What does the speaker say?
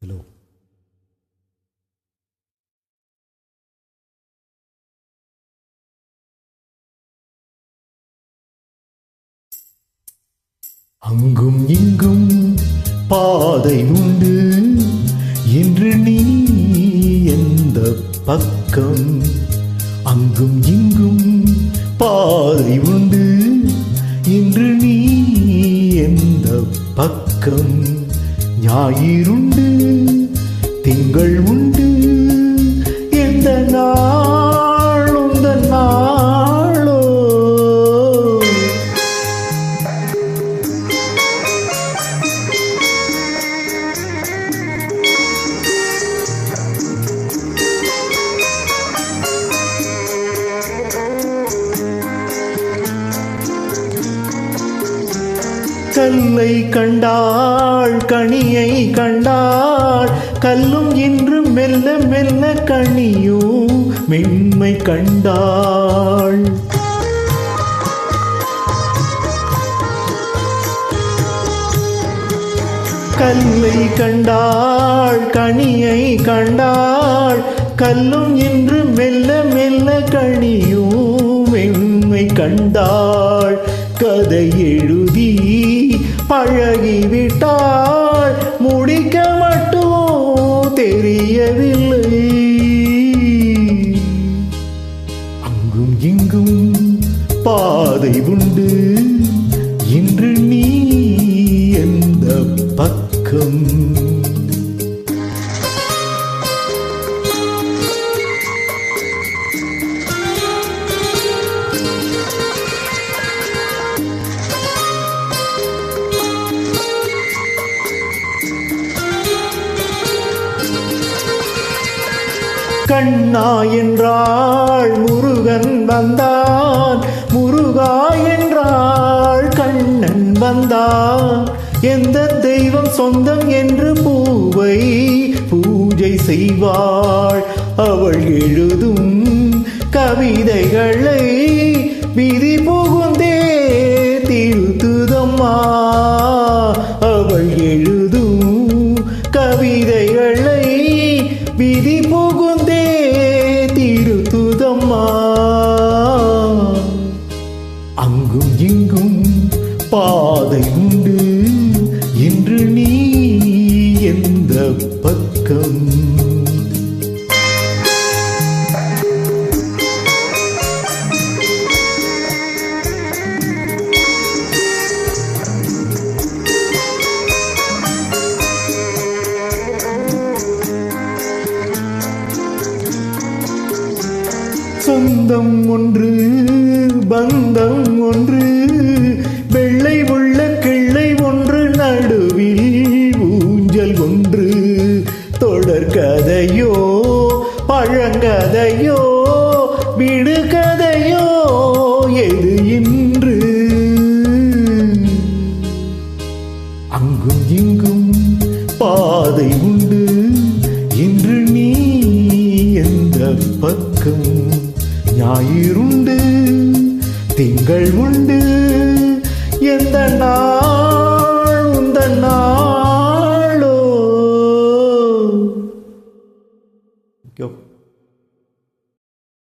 Hello. அங்கும் இங்கும் பாதை உண்டு என்று நீ எந்த பக்கம். அங்கும் இங்கும் பாதை உண்டு என்று நீ எந்த பக்கம். ஞாயிறுண்டு திங்கள் உண்டு எந்த நாள் உந்த நாளோ. கல்லை கண்டாள் கனியை கண்டாள் கல்லும் இன்று மெல்ல மெல்ல கனியும் மென்மை கண்டாள். கல்லை கண்டாள் கனியை கண்டாள் கல்லும் இன்று மெல்ல மெல்ல கனியும் மென்மை கண்டாள். கதை எழுதி பழகிவிட்டாள் முடிக்க மட்டும் தெரியவில்லை. அங்கும் இங்கும் பாதை உண்டு இன்று நீ எந்த பக்கம். கண்ணா என்றாள் முருகன் வந்தான், முருகா என்றாள் கண்ணன் வந்தான். எந்த தெய்வம் சொந்தம் என்று பூவை பூஜை செய்வாள். அவள் எழுதும் கவிதைகளை விதி புகுந்தே திருத்துதம்மா. அவள் எழுதும் கவிதைகளை விதி புகுந்தே திருத்துதம்மா. அங்கும் இங்கும் பாதை உண்டு இன்று நீ எந்த பக்கம். சொந்தம் ஒன்று பந்தம் ஒன்று வெள்ளை உள்ள கிள்ளை ஒன்று நடுவில் ஊஞ்சல் ஒன்று. தொடர்கதையோ பழங்கதையோ விடுகதையோ எது இன்று. அங்கும் இங்கும் பாதை உண்டு இன்று நீ எந்த பக்கம். ஞாயிறுண்டு திங்கள் உண்டு எந்த நாள்